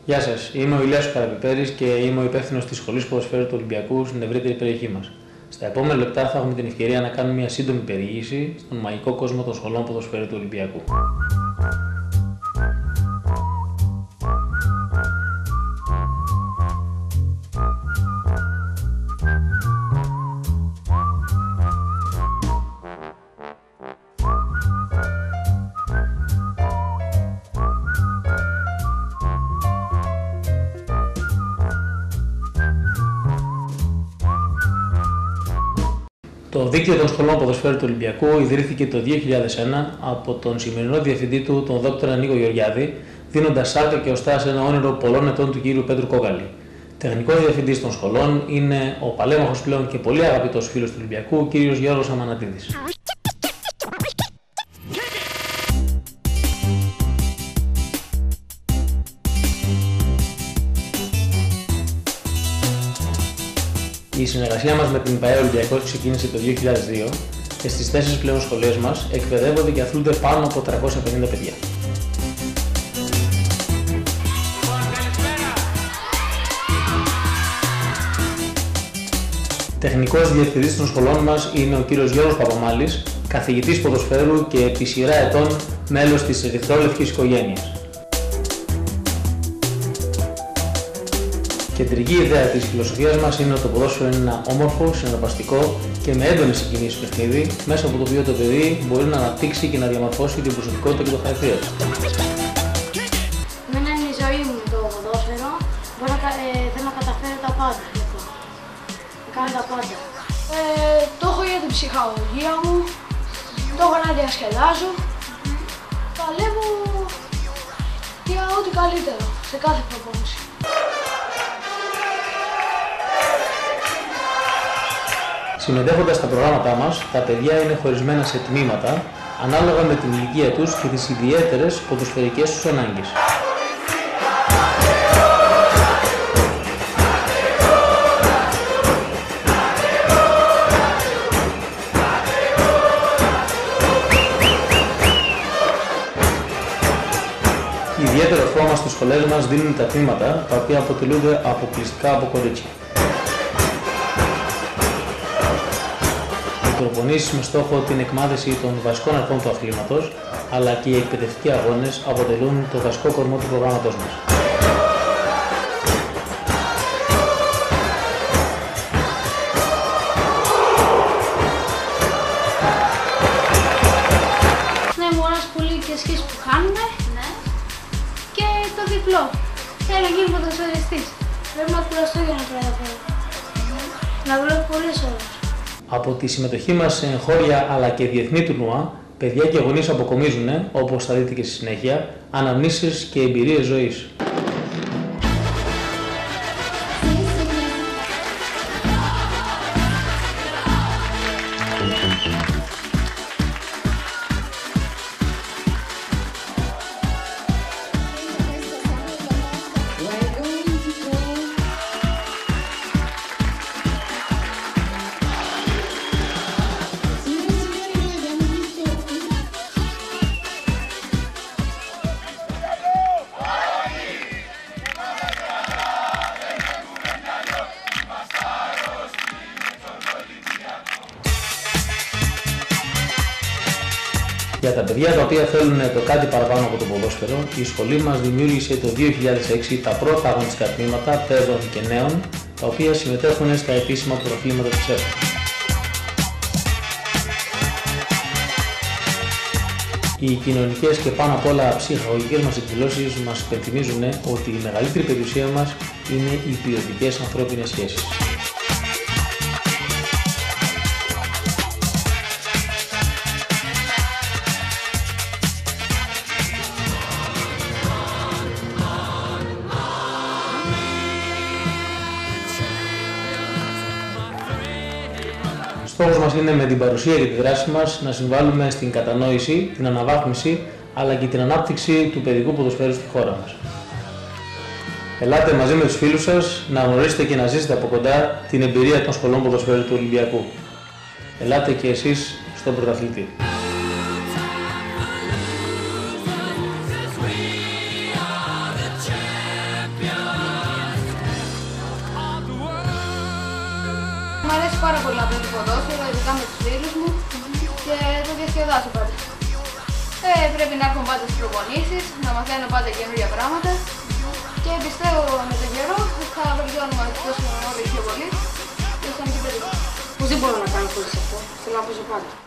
Γεια σας, είμαι ο Ηλίας Καραπιπέρης και είμαι ο υπεύθυνος της Σχολής Ποδοσφαίρου του Ολυμπιακού στην ευρύτερη περιοχή μας. Στα επόμενα λεπτά θα έχουμε την ευκαιρία να κάνουμε μια σύντομη περιήγηση στον μαγικό κόσμο των σχολών ποδοσφαίρου του Ολυμπιακού. Το δίκτυο των σχολών ποδοσφαίρου του Ολυμπιακού ιδρύθηκε το 2001 από τον σημερινό διευθυντή του, τον Δ. Νίκο Γεωργιάδη, δίνοντας σάρκα και οστά σε ένα όνειρο πολλών ετών του κ. Πέτρου Κόκαλη. Τεχνικός διευθυντής των σχολών είναι ο παλέμαχος πλέον και πολύ αγαπητός φίλος του Ολυμπιακού, κ. Γιώργος Αμανατίδης. Η συνεργασία μας με την ΠΑΕ Ολυμπιακός ξεκίνησε το 2002 και στις 4 πλέον σχολές μας εκπαιδεύονται και αθλούνται πάνω από 350 παιδιά. Τεχνικός διευθυντής των σχολών μας είναι ο κύριος Γιώργος Παπαμάλης, καθηγητής ποδοσφαίρου και επί σειρά ετών μέλος της ερυθρόλευκης οικογένειας. Κεντρική ιδέα της φιλοσοφίας μας είναι ότι το ποδόσφαιρο είναι ένα όμορφο, συναρπαστικό και με έντονες συγκινήσεις παιχνίδι, μέσα από το οποίο το παιδί μπορεί να αναπτύξει και να διαμορφώσει την προσωπικότητα και το χαρακτήρα του. Εμένα είναι η ζωή μου το ποδόσφαιρο. Θέλω να καταφέρω τα πάντα. Να κάνω τα πάντα. Το έχω για την ψυχολογία μου, το έχω να διασκεδάζω. Παλεύω για ό,τι καλύτερο σε κάθε προπόνηση. Συμμετέχοντας στα προγράμματά μας, τα παιδιά είναι χωρισμένα σε τμήματα ανάλογα με την ηλικία τους και τις ιδιαίτερες ποδοσφαιρικές τους ανάγκες. Ιδιαίτερο χρώμα στις σχολές μας δίνουν τα τμήματα, τα οποία αποτελούνται αποκλειστικά από κορίτσια. Οι προπονήσεις με στόχο την εκμάθηση των βασικών αρχών του αθλήματος, αλλά και οι εκπαιδευτικοί αγώνες αποτελούν το βασικό κορμό του προγράμματος μας. Ναι, μου αρέσει πολύ και σκέψη που κάνουμε, ναι, και το διπλό. Θέλω να γίνω ποδοσφαιριστής. Πρέπει να κουραστώ για να καταφέρω. Να βλέπω πολλές ώρες. Από τη συμμετοχή μας σε εγχώρια αλλά και διεθνή τουρνουά, παιδιά και γονείς αποκομίζουν, όπως θα δείτε και στη συνέχεια, αναμνήσεις και εμπειρίες ζωής. Για τα παιδιά τα οποία θέλουν το κάτι παραπάνω από το ποδόσφαιρο, η σχολή μας δημιούργησε το 2006 τα πρώτα αγωνιστικά τμήματα παιδών και νέων, τα οποία συμμετέχουν στα επίσημα πρωταθλήματα της ΕΦΑ. Οι κοινωνικές και πάνω απ' όλα ψυχολογικές μας εκδηλώσεις μας υπενθυμίζουν ότι η μεγαλύτερη περιουσία μας είναι οι ποιοτικές ανθρώπινες σχέσεις. Στόχος μας είναι με την παρουσία και τη δράση μας να συμβάλλουμε στην κατανόηση, την αναβάθμιση αλλά και την ανάπτυξη του παιδικού ποδοσφαίρου στη χώρα μας. Ελάτε μαζί με τους φίλους σας να γνωρίσετε και να ζήσετε από κοντά την εμπειρία των σχολών ποδοσφαίρου του Ολυμπιακού. Ελάτε και εσείς στον πρωταθλητή. πολύ να παίζουν ποδόσφαιρο, ειδικά με τους φίλους μου και το διασκεδάσω πάντα. Πρέπει να έρχομαι πάντα στις προπονήσεις, να μαθαίνω πάντα καινούργια πράγματα και πιστεύω με τον καιρό θα βελτιώνουμε τόσο όλοι πιο πολύ και θα είναι και περίπου. Πώς δεν μπορώ να κάνω χωρίς αυτό, θέλω να παίζω πάντα.